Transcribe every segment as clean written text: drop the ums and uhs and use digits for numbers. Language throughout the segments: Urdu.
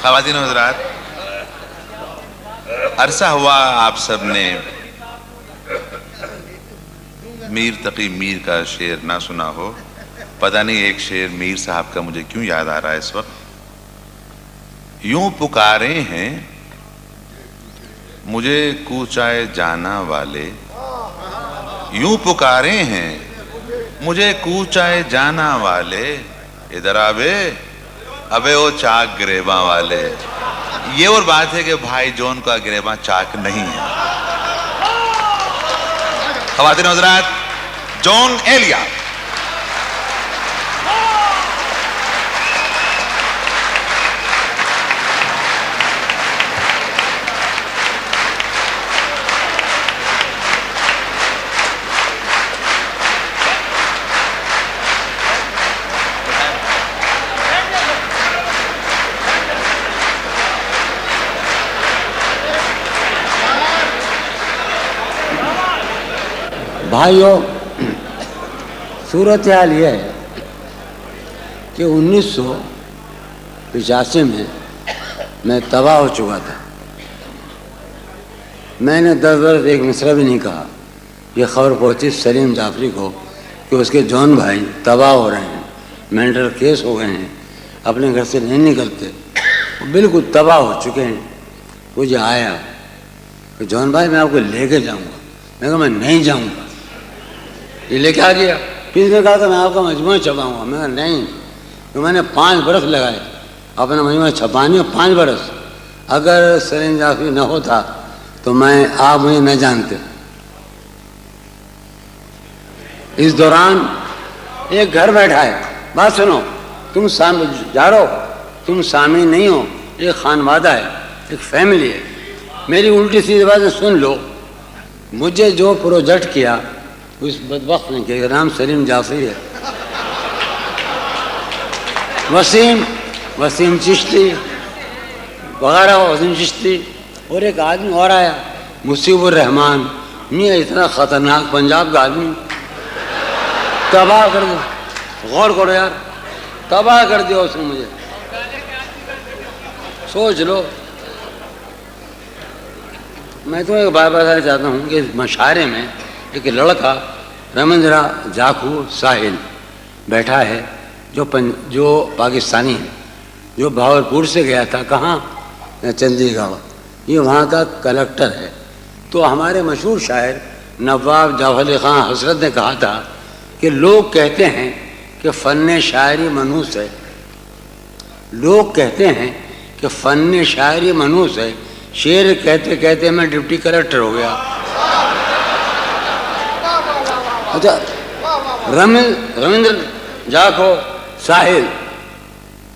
خواتین و حضرات، عرصہ ہوا آپ سب نے میر تقی میر کا شعر نہ سنا ہو. پتہ نہیں ایک شعر میر صاحب کا مجھے کیوں یاد آ رہا ہے اس وقت. یوں پکارے ہیں مجھے کوچائے جانا والے، یوں پکارے ہیں مجھے کوچائے جانا والے، ادھر آبے ابے وہ چاک گریباں والے. یہ اور بات ہے کہ بھائی جون کا گریباں چاک نہیں ہے. خواتین و حضرات، جون ایلیا. بھائیوں، صورتحال یہ ہے کہ 1985 میں تباہ ہو چکا تھا. میں نے 10 برس ایک مصرع بھی نہیں کہا. یہ خبر پہنچی سلیم جعفری کو کہ اس کے جون بھائی تباہ ہو رہے ہیں، مینٹل کیس ہو گئے ہیں، اپنے گھر سے نہیں نکلتے، وہ بالکل تباہ ہو چکے ہیں. مجھے آیا کہ جون بھائی میں آپ کو لے کے جاؤں گا. میں کہا میں نہیں جاؤں گا. یہ لے کے آ گیا. کسی نے کہا کہ میں آپ کا مجموعہ چھپاؤں گا. میں کہا نہیں، تو میں نے 5 برس لگائے اپنا مجموعہ چھپانے میں. 5 برس. اگر سلیم جعفری نہ ہوتا تو آپ مجھے نہ جانتے. اس دوران ایک گھر بیٹھا ہے. بات سنو، تم جا رہو، تم سامعین نہیں ہو. ایک خانوادہ ہے، ایک فیملی ہے. میری الٹی سیدھی باتیں سن لو. مجھے جو پروجیکٹ کیا اس بدبخت نے کیا، نام سلیم جعفری ہے. وسیم چشتی وغیرہ، وسیم چشتی اور ایک آدمی اور آیا مصیب الرحمان. میاں اتنا خطرناک پنجاب کا آدمی تباہ کر دیا. غور کرو یار، تباہ کر دیا اس نے مجھے. سوچ لو. میں تو ایک بات بتانا چاہتا ہوں کہ مشاعرے میں ایک لڑکا رمندرا جاکھو ساحل بیٹھا ہے جو پاکستانی ہے، جو بھاولپور سے گیا تھا. کہاں؟ چندی گڑھ. یہ وہاں کا کلکٹر ہے. تو ہمارے مشہور شاعر نواب جعفر علی خان حضرت نے کہا تھا کہ لوگ کہتے ہیں کہ فن شاعری منحوس ہے. لوگ کہتے ہیں کہ فن شاعری منحوس ہے. شعر کہتے کہتے میں ڈپٹی کلکٹر ہو گیا. اچھا، رمندر جاکھو ساحل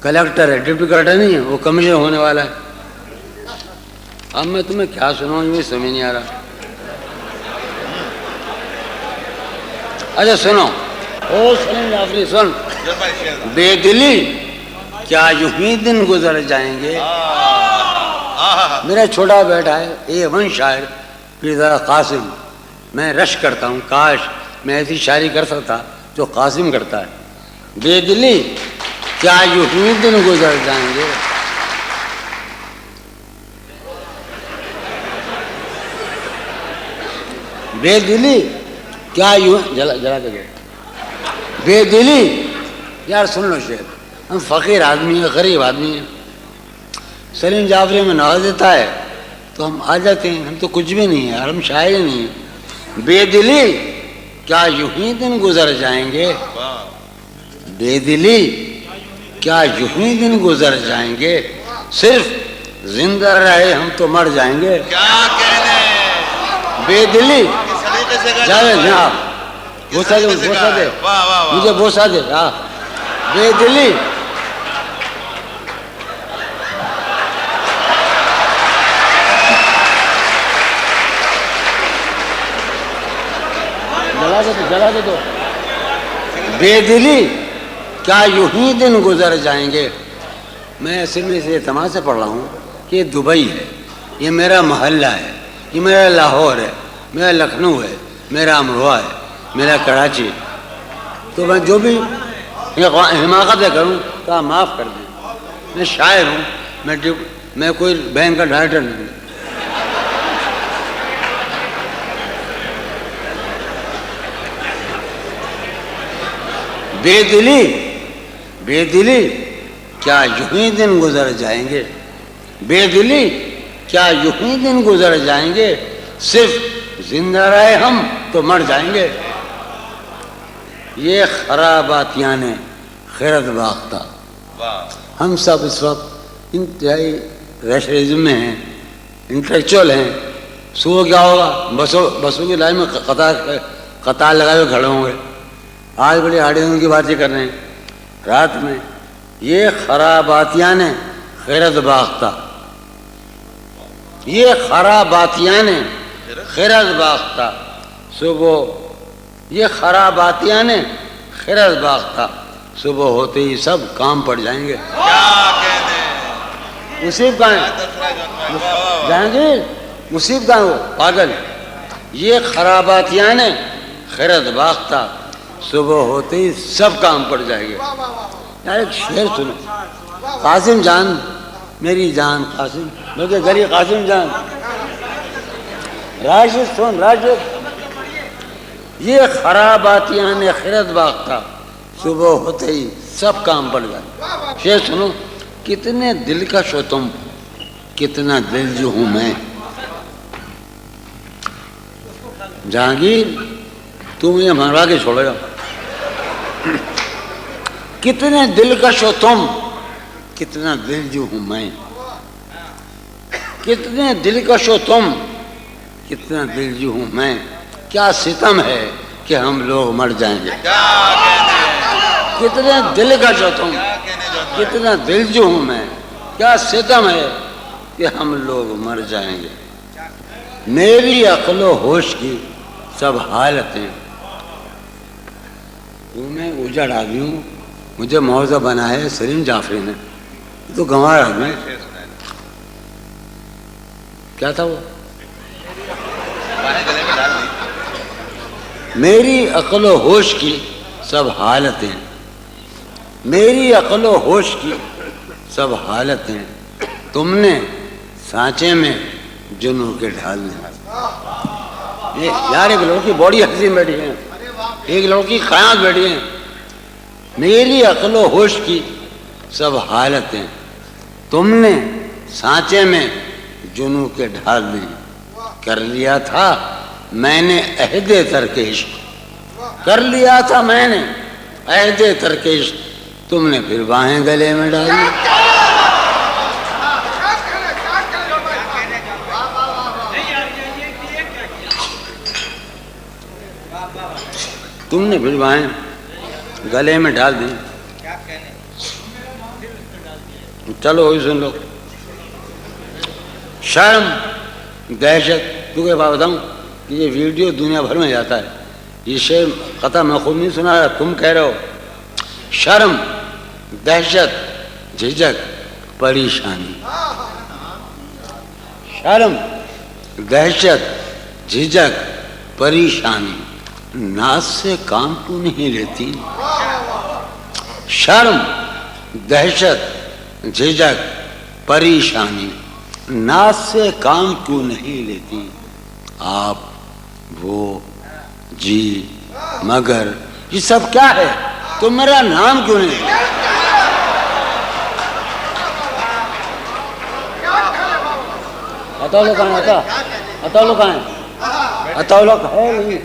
کلکٹر ہے، ڈپٹی کلکٹر نہیں ہے، وہ کمشنر ہونے والا ہے. اب میں تمہیں کیا سناؤں، یہ سمجھ نہیں آ رہا. اچھا سنو، او سلیم جعفری سن. بے دلی کیا یوں ہی دن گزر جائیں گے. میرا چھوٹا بیٹا ہے A1 شاعر پیرزادہ قاسم. میں رش کرتا ہوں کاش میں ایسی شاعری کر سکتا جو قاسم کرتا ہے. بے دلی کیا یوں ہی دن گزر جائیں گے. بے دلی کیا یوں جلا کے گئے. بے دلی یار سن لو شعر. ہم فقیر آدمی ہیں، غریب آدمی ہیں. سلیم جعفری میں نواز دیتا ہے تو ہم آ جاتے ہیں. ہم تو کچھ بھی نہیں ہیں، ہم شاعر ہی نہیں ہیں. بے دلی کیا یوں ہی دن گزر جائیں گے. بے دلی کیا یوں ہی دن گزر جائیں گے. صرف زندہ رہے ہم تو مر جائیں گے. کیا کہنے. بے دلی جاوید جناب بوسا دے مجھے بوسا دے. بے دلی جلا دے دو. بے دلی کیا یوں ہی دن گزر جائیں گے. میں اصل میں اس اعتماد سے پڑھ رہا ہوں کہ یہ دبئی ہے، یہ میرا محلہ ہے، یہ میرا لاہور ہے، میرا لکھنؤ ہے، میرا امروہہ ہے، میرا کراچی. تو میں جو بھی حماقتیں کروں تو آپ معاف کر دیں. میں شاعر ہوں، میں کوئی بینک کا ڈائریکٹر نہیں. بے دلی کیا یوں ہی دن گزر جائیں گے, بے دلی کیا یوں ہی دن گزر جائیں گے, صرف زندہ رہے ہم تو مر جائیں گے. یہ خراباتیاں نے خیرت باختہ. ہم سب اس وقت انتہائی ریشنلزم میں ہیں, انٹلیکچوئل ہیں. صبح کیا ہوگا, بسوں کی لائن میں قطار لگائے ہوئے کھڑے ہوں گے, آج بڑی آڈیوں کی باتیں کر رہے ہیں. رات میں یہ خراباتیاں نے خیرت باختہ, یہ خراباتیاں نے خیرت باختہ صبح, یہ خراباتیاں نے خیرت باختہ صبح ہوتے ہی سب کام پڑ جائیں گے. مصیب کہاں ہے جہانگیر, مصیب کہاں ہو پاگل. یہ خراباتیاں نے خیرت باختہ صبح ہوتے ہی سب کام پڑ جائیں گے. یار ایک شعر سنو, قاسم جان میری جان قاسم, بلکہ گلی قاسم جان, راشد سن راشد. یہ خراباتیاں نے خیرت باختہ صبح ہوتے ہی سب کام پڑ جائے. شعر سنو, کتنے دلکش ہو تم, کتنا دل جو ہوں میں. جہانگیر تو مجھے مروا کے چھوڑے گا. کتنے دلکش ہو تم, کتنا دل جو ہوں میں. کتنے دلکش ہو تم, کتنا دل جو ہوں میں. کیا ستم ہے کہ ہم لوگ مر جائیں گے. کتنے دلکش ہو تم, کتنا دل جو ہوں میں. کیا ستم ہے کہ ہم لوگ مر جائیں گے. میری عقل و ہوش کی سب حالتیں, میں اجڑ آدمی ہوں, مجھے موضوع بنا ہے سلیم جعفری نے, تو گنوار آدمی. کیا تھا وہ, میری عقل و ہوش کی سب حالتیں, میری عقل و ہوش کی سب حالتیں تم نے سانچے میں جنوں کے ڈھال دیں. یار ایک لڑکی بڑی حسین بیٹھی ہے, ایک لڑکی قیامت بیٹھی ہے. میری عقل و ہوش کی سب حالتیں تم نے سانچے میں جنوں کے ڈھال دیں. کر لیا تھا میں نے عہد ترک عشق, کر لیا تھا میں نے عہد ترک عشق, تم نے پھر باہیں گلے میں ڈالی. تم نے پھر باہیں گلے میں ڈال دی. چلو وہی سن لو. شرم دہشت, کیونکہ بات بتاؤں کہ یہ ویڈیو دنیا بھر میں جاتا ہے. یہ شعر قطع میں خود نہیں سنا رہا, تم کہہ رہے ہو. شرم دہشت جھجک پریشانی, شرم دہشت جھجک پریشانی, ناز سے کام کیوں نہیں لیتی. شرم دہشت جھجک پریشانی, ناز سے کام کیوں نہیں لیتی. آپ وہ جی مگر یہ سب کیا ہے, تو میرا نام کیوں نہیں لیتی. اطاولو کہاں ہے, اطاولو کہاں ہے, اطاولو ہے نہیں.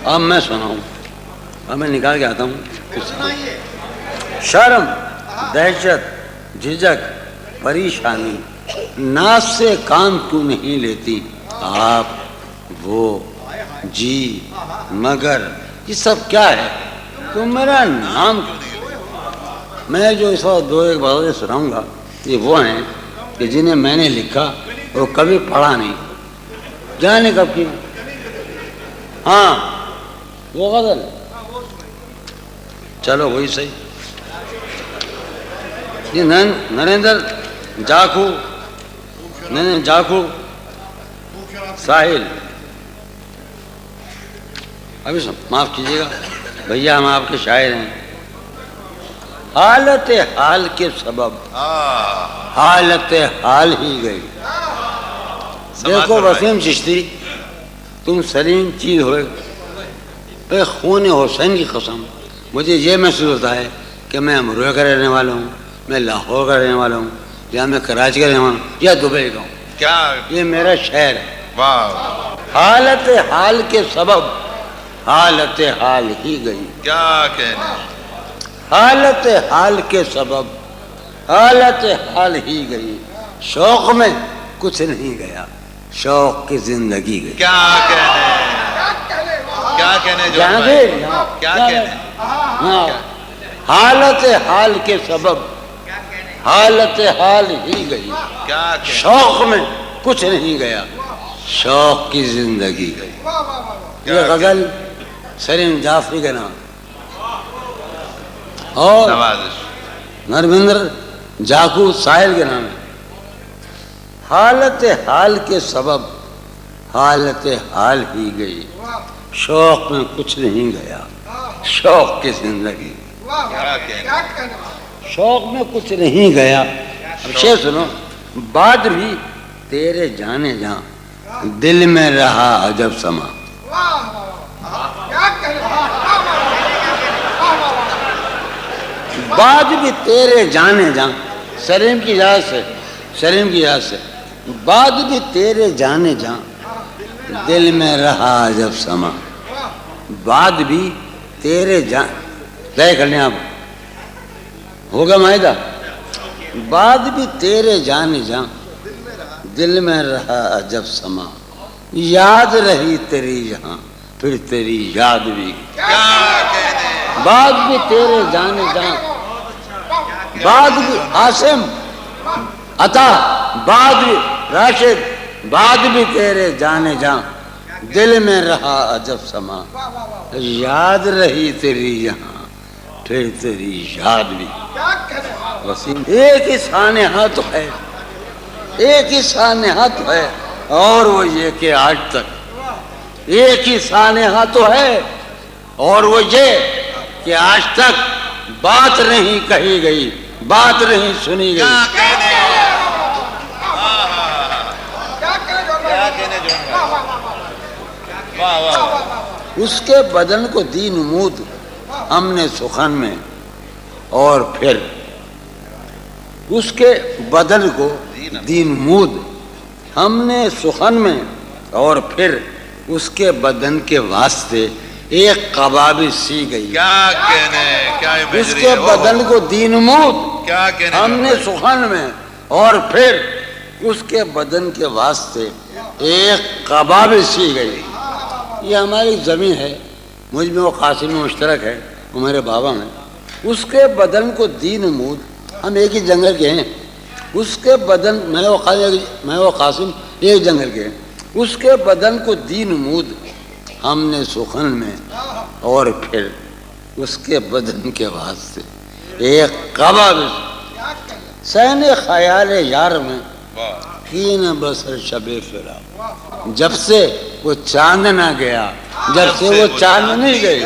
اب میں سناؤں, اب میں نکال کے آتا ہوں. شرم دہشت جھجک پریشانی, ناز سے کام کیوں نہیں لیتی. آپ وہ جی مگر یہ سب کیا ہے, تو میرا نام کیوں نہیں لیتی. میں جو اس وقت دو ایک باتیں سناؤں گا یہ وہ ہیں کہ جنہیں میں نے لکھا اور کبھی پڑھا نہیں, جانے کب کی. ہاں وہ غزل, چلو وہی صحیح. یہ نریندر جاکھو ساحل. ابھی معاف کیجیے گا بھیا, ہم آپ کے شاعر ہیں. حالت حال کے سبب حالت حال ہی گئی. دیکھو وسیم چشتی، تم سلیم چیز ہوئے، اے خون حسین کی قسم مجھے یہ محسوس ہوتا ہے کہ میں امروہہ کا رہنے والا ہوں، میں لاہور کا رہنے والا ہوں، یا میں کراچی کا رہنے والا ہوں، یا دبئی کا ہوں. کیا یہ میرا شہر ہے. واہ، حالت حال کے سبب حالت حال ہی گئی. کیا کہنے. حالت حال کے سبب حالت حال ہی گئی. شوق میں کچھ نہیں گیا، شوق کی زندگی گئی. کیا کہنے، کیا کہنے جو جہاں بھائی؟ سے کیا کہنے. ہاں، حالت حال کے سبب حالت حال ہی گئی. کیا کہنے. شوق میں کچھ نہیں گیا، شوق کی زندگی گئی. یہ غزل سلیم جعفری کا نام اور نوازش نرمندر جاکو ساحل کے نام ہے. حالت حال کے سبب حالت حال ہی گئی، شوق میں کچھ نہیں گیا، شوق کی زندگی. کیا کہنے. شوق میں کچھ نہیں گیا. اب شعر سنو. بعد بھی تیرے جانے جاں دل میں رہا عجب سما. بعد بھی تیرے جانے جاں، سلیم کی اجازت سے، سلیم کی اجازت سے، بعد بھی تیرے جانے جاں دل میں رہا عجب سما. بعد بھی تیرے جان طے کر لیں آپ، ہوگا معاہدہ. بعد بھی تیرے جانے جاں دل میں رہا عجب سما. یاد رہی تیری یہاں پھر تیری یاد بھی. کیا کہنے. بعد بھی تیرے جانے جاں، بعد بھی عاصم عطا، بعد بھی راشد، بعد بھی تیرے جانے جاں دل میں رہا عجب سما. یاد رہی تیری یہاں پھر تیری یاد بھی. وسیم ایک ہی سانحہ تو ہے، ایک ہی سانحہ تو ہے، اور وہ یہ کہ آج تک ایک ہی سانحہ تو ہے، اور وہ یہ کہ آج تک بات نہیں کہی گئی، بات نہیں سنی گئی. کیا کہنے. کیا کہنے جو بھائی. واہ واہ. اس کے بدن کو دی نمود ہم نے سخن میں، اور پھر اس کے بدن کو دی نمود ہم نے سخن میں، اور پھر اس کے بدن کے واسطے ایک قبابی سی گئی. کیا کہنے. کیا اس کے بدن کو دی نمود کیا کہنے ہم نے سخن میں، اور پھر اس کے بدن کے واسطے ایک قبابی سی گئی. یہ ہماری زمین ہے، مجھ میں وہ قاسم مشترک ہے، وہ میرے بابا میں. اس کے بدن کو دی نمود، ہم ایک ہی جنگل کے ہیں. اس کے بدن میں وہ قاسم ایک جنگل کے ہیں. اس کے بدن کو دی نمود ہم نے سخن میں، اور پھر اس کے بدن کے واسطے ایک قبابی. سین خیال یار میں کین بسر شب فراق. جب سے وہ چاند نہ گیا، جب سے وہ چاند نہیں گئی.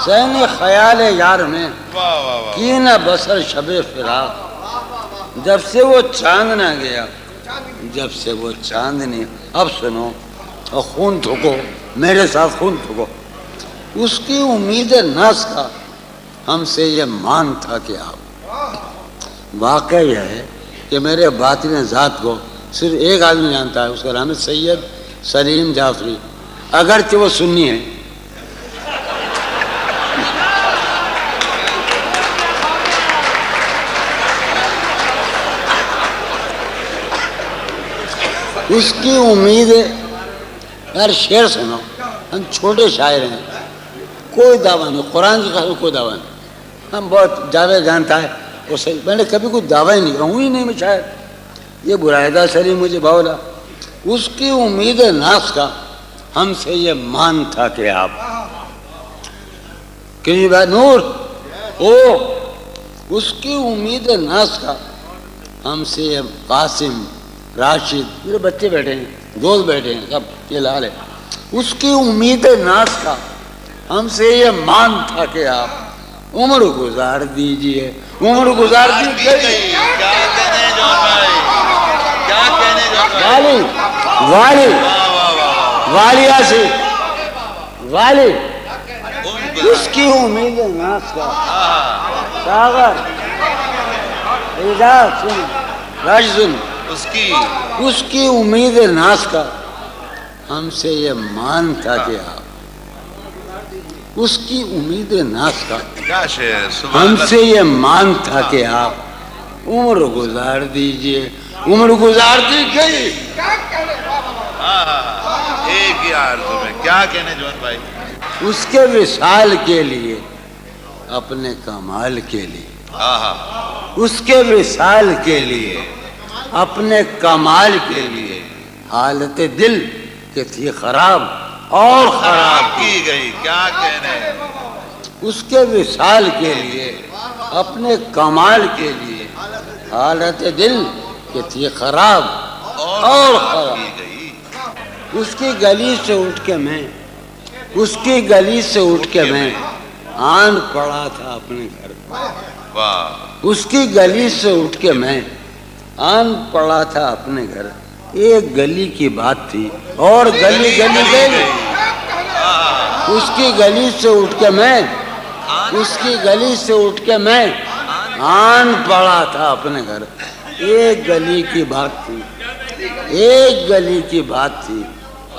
سین خیال یار میں کین بسر شب فراق. جب سے وہ چاند نہ گیا، جب سے وہ چاند نہیں. اب سنو اور خون تھوکو، میرے ساتھ خون تھوکو. اس کی امید ناز کا ہم سے یہ مان تھا کہ آپ. واقعہ یہ ہے کہ میرے باطن ذات کو صرف ایک آدمی جانتا ہے، اس کا نام ہے سید سلیم جعفری، اگرچہ وہ سنی ہے. اس کی امید ہے. یار شعر سنو، ہم چھوٹے شاعر ہیں، کوئی دعویٰ نہیں، قرآن کی قسم کوئی دعویٰ نہیں. ہم بہت جاوید جانتا ہے وہ صحیح، میں نے کبھی کوئی دعویٰ ہی نہیں کہوں ہی نہیں. میں شاید یہ برائدہ سلیم مجھے بولا. اس کی امید ناز کا ہم سے یہ مان تھا کہ آپ کہ بھائی نور او. اس کی امید ناز کا ہم سے یہ قاسم راشد، میرے بچے بیٹھے ہیں، دوست بیٹھے ہیں، سب یہ لال ہے. اس کی امید ناز کا ہم سے یہ مان تھا کہ آپ عمر گزار دیجئے، عمر گزار دی گئی۔ کیا کہنے جون بھائی، کیا کہنے جون بھائی، والی والی واہ واہ واہ، والیا سے والی عمدہ، اس کی امید ناس کا ساغر اعجاز سن راج سن، اس کی امید ناس کا ہم سے یہ مان تھا کہ آپ، اس کی امید ناس کا کیا شعر، سبحان ہم اللہ۔ سے یہ مان تھا کہ آپ عمر گزار دیجئے، عمر گزار دی گئی۔ ایک ہی آرزو میں، کیا کہنے جون بھائی، اس کے وصال کے لیے، اپنے کمال کے لیے، اس کے وصال کے لیے، اپنے کمال کے لیے حالت دل کہ تھی خراب اور خراب کی گئی، کیا کہنے، اس کے وصال کے لیے، اپنے کمال کے لیے حالت دل کہ تھی خراب اور خراب۔ کی گئی، اس کی گلی سے اٹھ کے میں، اس کی گلی سے اٹھ کے میں آن پڑا تھا اپنے گھر، واہ، اس کی گلی سے اٹھ کے میں آن پڑا تھا اپنے گھر۔ ایک گلی کی بات تھی اور گلی گلی گئی، اس کی گلی سے اٹھ کے میں، اس کی گلی سے اٹھ کے میں آن پڑا تھا اپنے گھر۔ ایک گلی کی بات تھی، ایک گلی کی بات تھی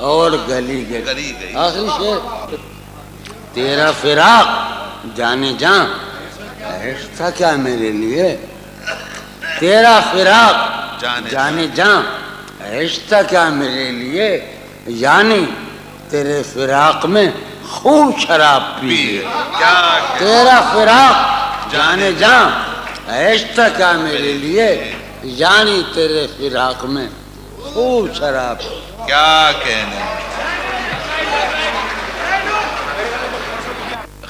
اور گلی گلی گئی، آخری شعر، تیرا فراق جانے جاں عشق تھا کیا میرے لیے، تیرا فراق جانے جاں عشق تھا کیا میرے لیے، یعنی تیرے فراق میں خوب شراب پی گئے۔ کیا تیرا فراق جانے جاں عشق تھا کیا میرے لیے، یعنی تیرے فراق میں خوب شراب۔ کیا کہنے،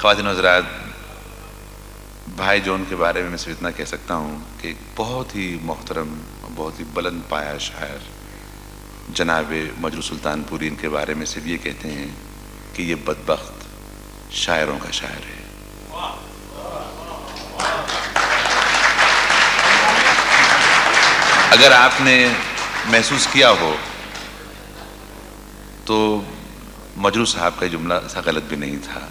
خواتین و حضرات، بھائی جون کے بارے میں میں صرف اتنا کہہ سکتا ہوں کہ ایک بہت ہی محترم، بہت ہی بلند پایا شاعر جناب مجروح سلطان پوری ان کے بارے میں صرف یہ کہتے ہیں کہ یہ بدبخت شاعروں کا شاعر ہے۔ اگر آپ نے محسوس کیا ہو تو مجروح صاحب کا جملہ ایسا غلط بھی نہیں تھا۔